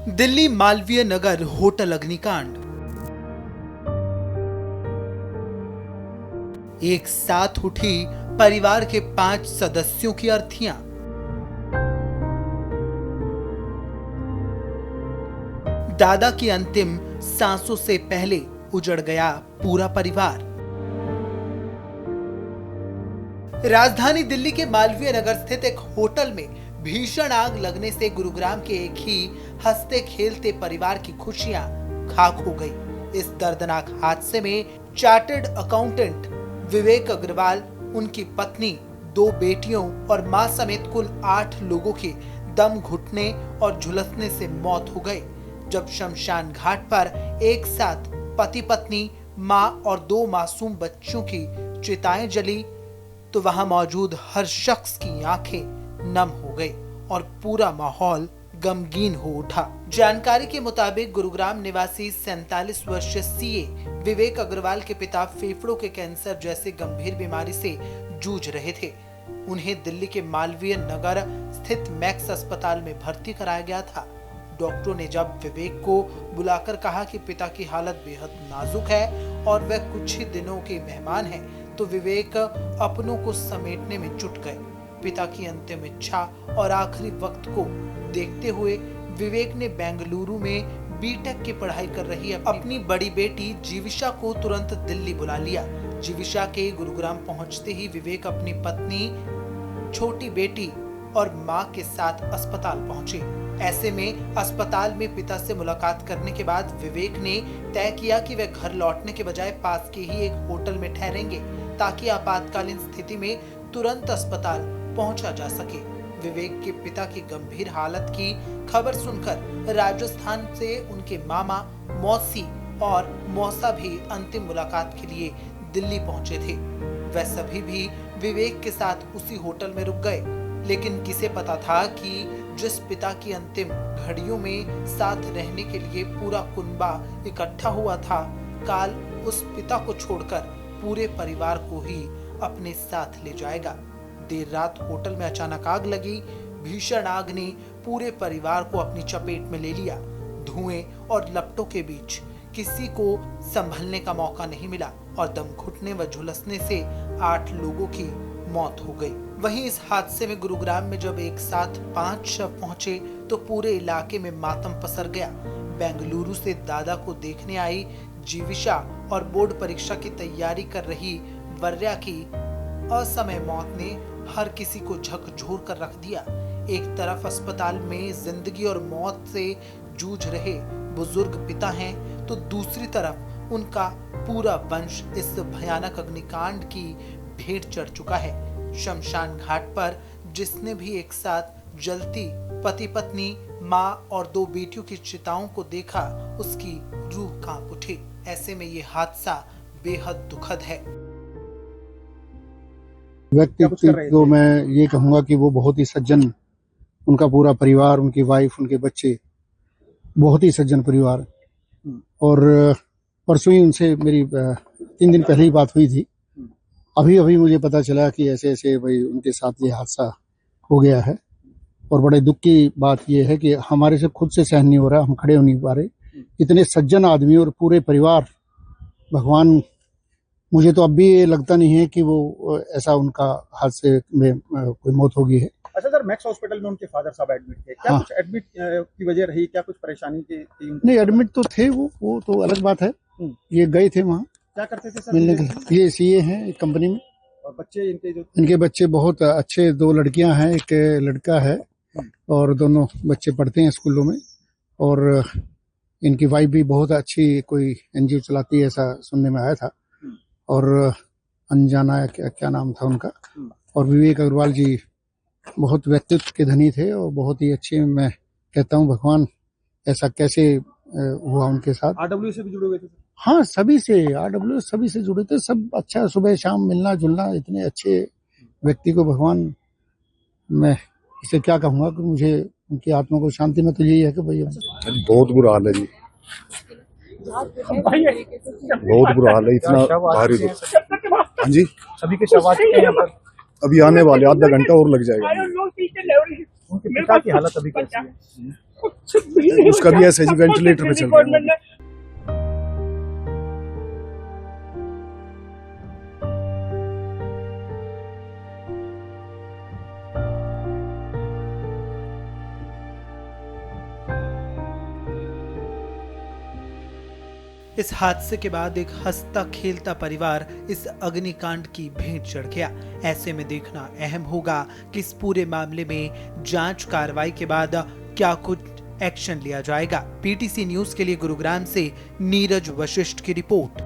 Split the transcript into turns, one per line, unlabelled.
Delhi Malviya Nagar hotel अग्निकांड। एक साथ उठी परिवार के 5 सदस्यों की अर्थियां। दादा की अंतिम सांसों से पहले उजड़ गया पूरा परिवार। राजधानी दिल्ली के मालवीय नगर स्थित एक होटल में भीषण आग लगने से गुरुग्राम के एक ही हंसते खेलते परिवार की खुशियां खाक हो गई। इस दर्दनाक हादसे में चार्टर्ड अकाउंटेंट विवेक अग्रवाल, उनकी पत्नी, 2 बेटियों और मां समेत कुल 8 लोगों की दम घुटने और झुलसने से मौत हो गई। जब शमशान घाट पर एक साथ पति पत्नी, मां और 2 मासूम बच्चों की चिताएं जली तो वहां मौजूद हर शख्स की आंखें नम हो गई और पूरा माहौल गमगीन हो उठा। जानकारी के मुताबिक गुरुग्राम निवासी 47 वर्षीय सीए विवेक अग्रवाल के पिता फेफड़ों के कैंसर जैसे गंभीर बीमारी से जूझ रहे थे। उन्हें दिल्ली के मालवीय नगर स्थित मैक्स अस्पताल में भर्ती कराया गया था। डॉक्टरों ने जब विवेक को बुलाकर कहा कि पिता की हालत बेहद नाजुक है और वह कुछ ही दिनों के मेहमान हैं, तो विवेक अपनों को समेटने में जुट गए। पिता की अंतिम इच्छा और आखिरी वक्त को देखते हुए विवेक ने बेंगलुरु में बीटेक की पढ़ाई कर रही अपनी बड़ी बेटी जीविशा को तुरंत दिल्ली बुला लिया। जीविशा के गुरुग्राम पहुंचते ही विवेक अपनी पत्नी, छोटी बेटी और मां के साथ अस्पताल पहुंचे। ऐसे में अस्पताल में पिता से मुलाकात करने के बाद विवेक ने तय किया कि वे घर लौटने के बजाय पास के ही एक होटल में ठहरेंगे ताकि आपातकालीन स्थिति में तुरंत अस्पताल पहुंचा जा सके। विवेक के पिता की गंभीर हालत की खबर सुनकर राजस्थान से उनके मामा, मौसी और मौसा भी अंतिम मुलाकात के लिए दिल्ली पहुंचे थे। वह सभी भी विवेक के साथ उसी होटल में रुक गए, लेकिन किसे पता था कि जिस पिता की अंतिम घड़ियों में साथ रहने के लिए पूरा कुनबा इकट्ठा हुआ था, काल उस पिता को छोड़कर पूरे परिवार को ही अपने साथ ले जाएगा। देर रात होटल में अचानक आग लगी। भीषण आग ने पूरे परिवार को अपनी चपेट में ले लिया। धुएं और लपटों के बीच किसी को संभलने का मौका नहीं मिला और दम घुटने व झुलसने से 8 लोगों की मौत हो गई। वहीं इस हादसे में गुरुग्राम में जब एक साथ 5 शव पहुंचे तो पूरे इलाके में मातम पसर गया। बेंगलुरु से दादा को देखने आई जीविशा और बोर्ड परीक्षा की तैयारी कर रही वर्या की असमय मौत ने हर किसी को झकझोर कर रख दिया। एक तरफ अस्पताल में जिंदगी और मौत से जूझ रहे बुजुर्ग पिता हैं, तो दूसरी तरफ उनका पूरा वंश इस भयानक अग्निकांड की भेंट चढ़ चुका है। शमशान घाट पर जिसने भी एक साथ जलती पति पत्नी, मां और 2 बेटियों की चिताओं को देखा, उसकी रूह कांप उठी। ऐसे में ये हादसा बेहद दुखद है।
व्यक्ति तो मैं ये कहूँगा कि वो बहुत ही सज्जन, उनका पूरा परिवार, उनकी वाइफ, उनके बच्चे, बहुत ही सज्जन परिवार। और परसों ही उनसे मेरी 3 दिन पहले ही बात हुई थी। अभी मुझे पता चला कि ऐसे ऐसे भाई उनके साथ ये हादसा हो गया है। और बड़े दुख की बात ये है कि हमारे से खुद से सहन नहीं हो रहा, हम खड़े हो नहीं पा रहे। इतने सज्जन आदमी और पूरे परिवार, भगवान, मुझे तो अब भी ये लगता नहीं है कि वो ऐसा उनका हादसे में कोई मौत होगी है।
अच्छा सर, मैक्स हॉस्पिटल में उनके फादर साहब एडमिट थे, क्या कुछ एडमिट की वजह रही, क्या कुछ परेशानी की थी?
नहीं, एडमिट तो थे वो तो अलग बात है। ये गए थे वहाँ,
क्या करते थे सर?
मिलने के लिए। ये सीए हैं एक कंपनी में।
और बच्चे
इनके बच्चे बहुत अच्छे, 2 लड़कियां हैं, एक लड़का है, और दोनों बच्चे पढ़ते हैं स्कूलों में। और इनकी वाइफ भी बहुत अच्छी कोई एनजीओ चलाती है, ऐसा सुनने में आया था। और अनजाना क्या नाम था उनका। और विवेक अग्रवाल जी बहुत व्यक्तित्व के धनी थे और बहुत ही अच्छे। मैं कहता हूँ भगवान ऐसा कैसे हुआ उनके साथ।
आरडब्ल्यू से भी जुड़े हुए थे?
हाँ, सभी से, आरडब्ल्यू सभी से जुड़े थे, सब अच्छा, सुबह शाम मिलना जुलना। इतने अच्छे व्यक्ति को भगवान, मैं इसे क्या कहूँगा कि मुझे उनकी आत्मा को शांति में तो यही है कि भाई
बहुत बुरा हाल है जी, बहुत बुरा हाल है, इतना भारी दुख। हाँ जी,
सभी के शव यहाँ पर
अभी आने वाले आधा घंटा और लग जाएगा।
उनके पिता की हालत अभी कैसी है?
उसका भी ऐसे ही वेंटिलेटर पे चल रहा है।
इस हादसे के बाद एक हंसता खेलता परिवार इस अग्निकांड की भेंट चढ़ गया। ऐसे में देखना अहम होगा कि इस पूरे मामले में जांच कार्रवाई के बाद क्या कुछ एक्शन लिया जाएगा। पीटीसी न्यूज के लिए गुरुग्राम से नीरज वशिष्ठ की रिपोर्ट।